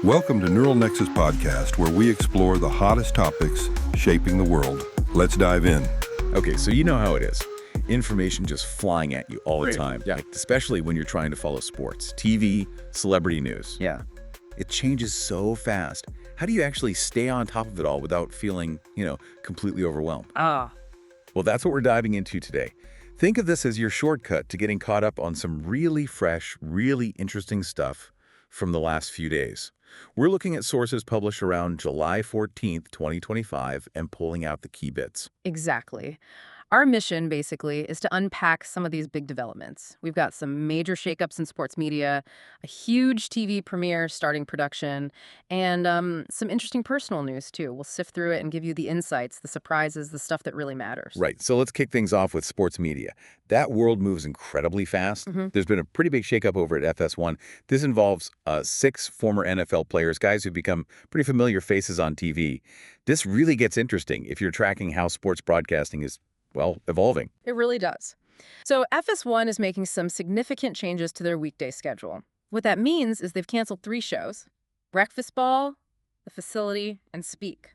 Welcome to Neural Nexus podcast, where we explore the hottest topics shaping the world. Let's dive in. Okay, so you know how it is. Information just flying at you all the time. Yeah. Like, especially when you're trying to follow sports, TV, celebrity news. Yeah. It changes so fast. How do you actually stay on top of it all without feeling, completely overwhelmed? Well, that's what we're diving into today. Think of this as your shortcut to getting caught up on some really fresh, really interesting stuff from the last few days. We're looking at sources published around July 14th, 2025, and pulling out the key bits. Exactly. Our mission, basically, is to unpack some of these big developments. We've got some major shakeups in sports media, a huge TV premiere starting production, and some interesting personal news, too. We'll sift through it and give you the insights, the surprises, the stuff that really matters. Right, so let's kick things off with sports media. That world moves incredibly fast. There's been a pretty big shakeup over at FS1. This involves 6 former NFL players, guys who've become pretty familiar faces on TV. This really gets interesting if you're tracking how sports broadcasting is evolving. It really does. So FS1 is making some significant changes to their weekday schedule. What that means is they've canceled 3 shows: Breakfast Ball, The Facility, and Speak.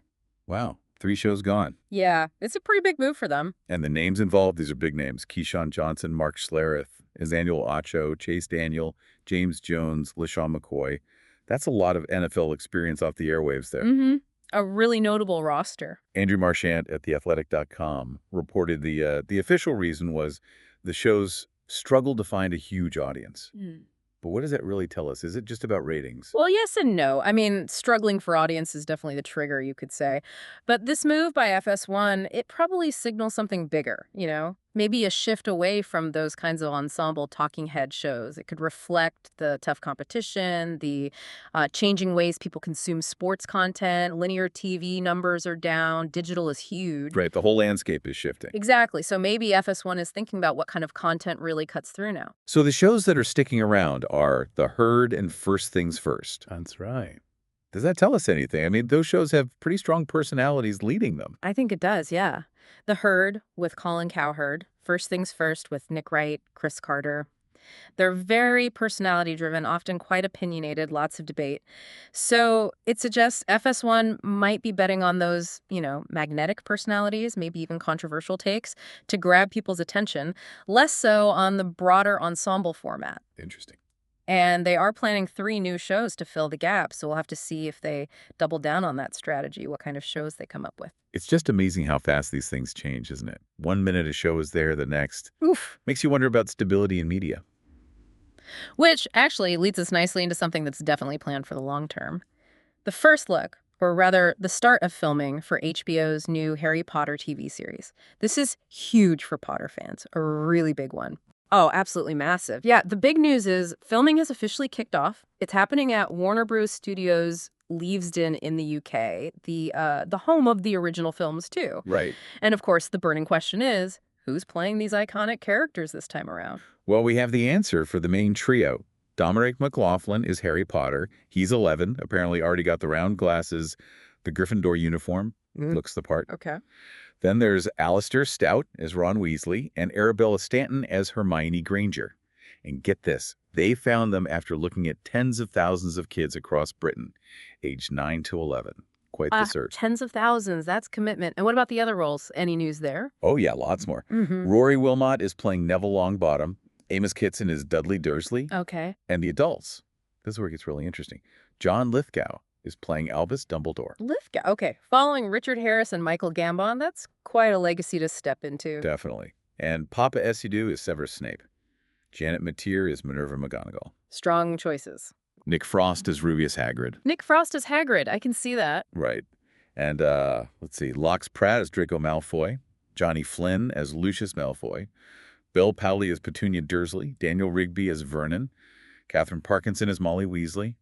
Wow, 3 shows gone. Yeah, it's a pretty big move for them. And the names involved, these are big names. Keyshawn Johnson, Mark Schlereth, Emmanuel Acho, Chase Daniel, James Jones, LaShawn McCoy. That's a lot of NFL experience off the airwaves there. A really notable roster. Andrew Marchant at theathletic.com reported the official reason was the shows struggled to find a huge audience. But what does that really tell us? Is it just about ratings? Well, yes and no. I mean, struggling for audience is definitely the trigger, you could say. But this move by FS1, it probably signals something bigger, Maybe a shift away from those kinds of ensemble talking head shows. It could reflect the tough competition, the changing ways people consume sports content. Linear TV numbers are down. Digital is huge. Right, the whole landscape is shifting. Exactly. So maybe FS1 is thinking about what kind of content really cuts through now. So the shows that are sticking around are The Herd and First Things First. That's right. Does that tell us anything? I mean, those shows have pretty strong personalities leading them. I think it does, yeah. The Herd with Colin Cowherd, First Things First with Nick Wright, Chris Carter. They're very personality-driven, often quite opinionated, lots of debate. So it suggests FS1 might be betting on those, magnetic personalities, maybe even controversial takes, to grab people's attention, less so on the broader ensemble format. Interesting. And they are planning 3 new shows to fill the gap, so we'll have to see if they double down on that strategy, what kind of shows they come up with. It's just amazing how fast these things change, isn't it? 1 minute a show is there, the next. Oof. Makes you wonder about stability in media. Which actually leads us nicely into something that's definitely planned for the long term. The first look, or rather the start of filming for HBO's new Harry Potter TV series. This is huge for Potter fans, a really big one. Oh, absolutely massive. Yeah, the big news is filming has officially kicked off. It's happening at Warner Bros. Studios Leavesden in the UK, the home of the original films too. Right. And of course, the burning question is, who's playing these iconic characters this time around? Well, we have the answer for the main trio. Dominic McLaughlin is Harry Potter. He's 11, apparently already got the round glasses, the Gryffindor uniform, looks the part. Okay. Then there's Alistair Stout as Ron Weasley and Arabella Stanton as Hermione Granger. And get this, they found them after looking at tens of thousands of kids across Britain, aged 9 to 11. Quite the search. Tens of thousands, that's commitment. And what about the other roles? Any news there? Oh, yeah, lots more. Rory Wilmot is playing Neville Longbottom. Amos Kitson is Dudley Dursley. Okay. And the adults, this is where it gets really interesting. John Lithgow is playing Albus Dumbledore. Lithgow, okay. Following Richard Harris and Michael Gambon, that's quite a legacy to step into. Definitely. And Papa Esidu is Severus Snape. Janet Mateer is Minerva McGonagall. Strong choices. Nick Frost is Rubeus Hagrid. Nick Frost is Hagrid. I can see that. Right. And let's see, Lox Pratt as Draco Malfoy. Johnny Flynn as Lucius Malfoy. Bill Powley as Petunia Dursley. Daniel Rigby as Vernon. Catherine Parkinson as Molly Weasley.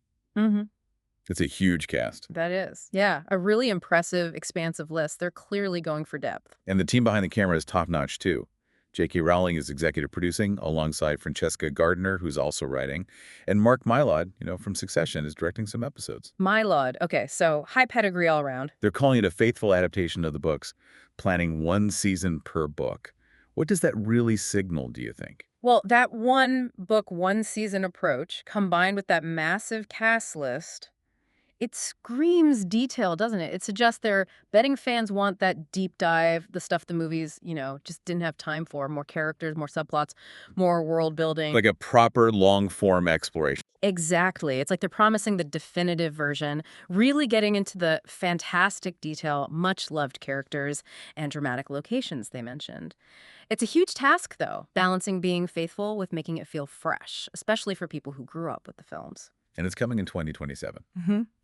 It's a huge cast. That is. Yeah, a really impressive, expansive list. They're clearly going for depth. And the team behind the camera is top-notch, too. J.K. Rowling is executive producing alongside Francesca Gardner, who's also writing. And Mark Mylod, from Succession, is directing some episodes. Mylod. Okay, so high pedigree all around. They're calling it a faithful adaptation of the books, planning 1 season per book. What does that really signal, do you think? Well, that 1 book, 1 season approach, combined with that massive cast list, It screams detail, doesn't it? It suggests they're betting fans want that deep dive, the stuff the movies, just didn't have time for. More characters, more subplots, more world building. Like a proper long-form exploration. Exactly. It's like they're promising the definitive version, really getting into the fantastic detail, much-loved characters, and dramatic locations they mentioned. It's a huge task, though, balancing being faithful with making it feel fresh, especially for people who grew up with the films. And it's coming in 2027,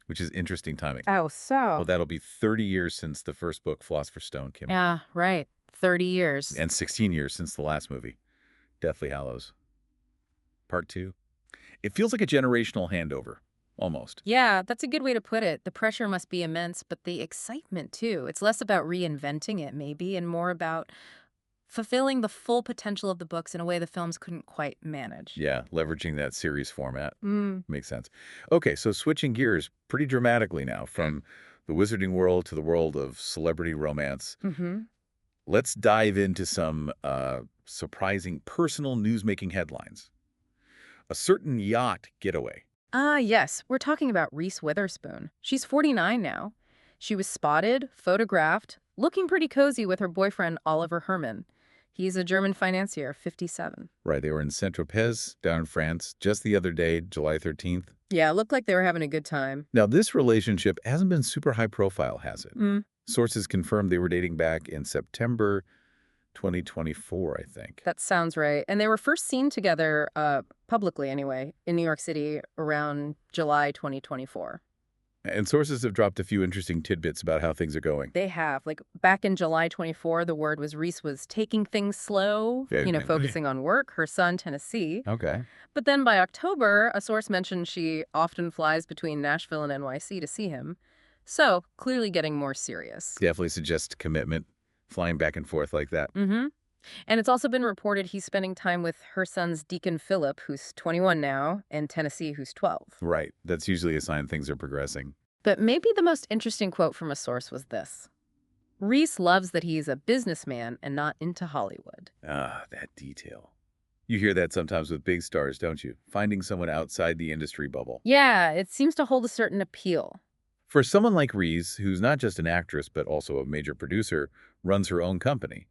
which is interesting timing. Oh, so? Well, that'll be 30 years since the first book, Philosopher's Stone, came out. Yeah, right. 30 years. And 16 years since the last movie, Deathly Hallows. Part 2. It feels like a generational handover, almost. Yeah, that's a good way to put it. The pressure must be immense, but the excitement, too. It's less about reinventing it, maybe, and more about fulfilling the full potential of the books in a way the films couldn't quite manage. Yeah, leveraging that series format. Makes sense. Okay, so switching gears pretty dramatically now from the wizarding world to the world of celebrity romance. Let's dive into some surprising personal news-making headlines. A certain yacht getaway. Yes. We're talking about Reese Witherspoon. She's 49 now. She was spotted, photographed, looking pretty cozy with her boyfriend, Oliver Herman. He's a German financier, 57. Right, they were in Saint-Tropez, down in France, just the other day, July 13th. Yeah, it looked like they were having a good time. Now, this relationship hasn't been super high profile, has it? Sources confirmed they were dating back in September 2024, I think. That sounds right. And they were first seen together, publicly anyway, in New York City around July 2024. And sources have dropped a few interesting tidbits about how things are going. They have. Like, back in July 24, the word was Reese was taking things slow, focusing on work, her son, Tennessee. Okay. But then by October, a source mentioned she often flies between Nashville and NYC to see him. So, clearly getting more serious. Definitely suggests commitment, flying back and forth like that. And it's also been reported he's spending time with her son's Deacon Philip, who's 21 now, and Tennessee, who's 12. Right. That's usually a sign things are progressing. But maybe the most interesting quote from a source was this. Reese loves that he's a businessman and not into Hollywood. Ah, that detail. You hear that sometimes with big stars, don't you? Finding someone outside the industry bubble. Yeah, it seems to hold a certain appeal. For someone like Reese, who's not just an actress but also a major producer, runs her own company.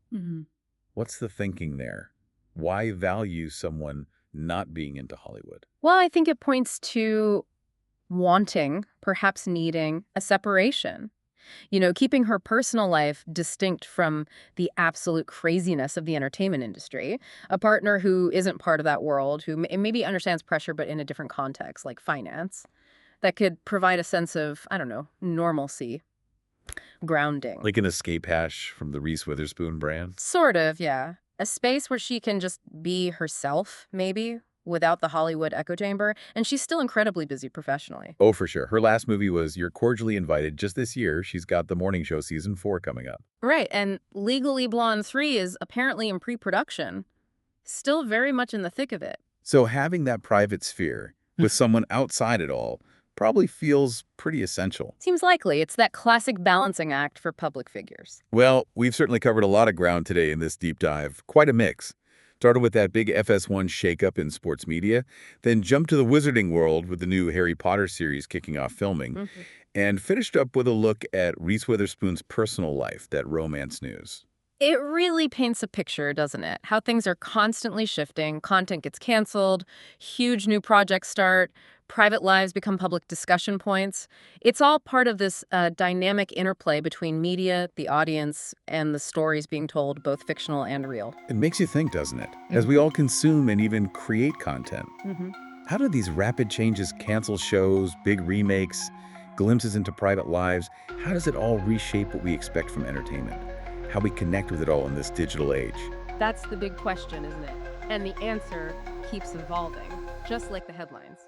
What's the thinking there? Why value someone not being into Hollywood? Well, I think it points to wanting, perhaps needing, a separation. Keeping her personal life distinct from the absolute craziness of the entertainment industry. A partner who isn't part of that world, who maybe understands pressure but in a different context, like finance, that could provide a sense of, normalcy, grounding. Like an escape hash from the Reese Witherspoon brand? Sort of, yeah. A space where she can just be herself, maybe, without the Hollywood echo chamber, and she's still incredibly busy professionally. Oh, for sure. Her last movie was You're Cordially Invited. Just this year, she's got The Morning Show Season 4 coming up. Right, and Legally Blonde 3 is apparently in pre-production. Still very much in the thick of it. So having that private sphere with someone outside it all probably feels pretty essential. Seems likely. It's that classic balancing act for public figures. Well, we've certainly covered a lot of ground today in this deep dive. Quite a mix. Started with that big FS1 shakeup in sports media, then jumped to the wizarding world with the new Harry Potter series kicking off filming, and finished up with a look at Reese Witherspoon's personal life, that romance news. It really paints a picture, doesn't it? How things are constantly shifting, content gets canceled, huge new projects start, private lives become public discussion points. It's all part of this dynamic interplay between media, the audience, and the stories being told, both fictional and real. It makes you think, doesn't it? As we all consume and even create content. How do these rapid changes cancel shows, big remakes, glimpses into private lives? How does it all reshape what we expect from entertainment? How we connect with it all in this digital age? That's the big question, isn't it? And the answer keeps evolving, just like the headlines.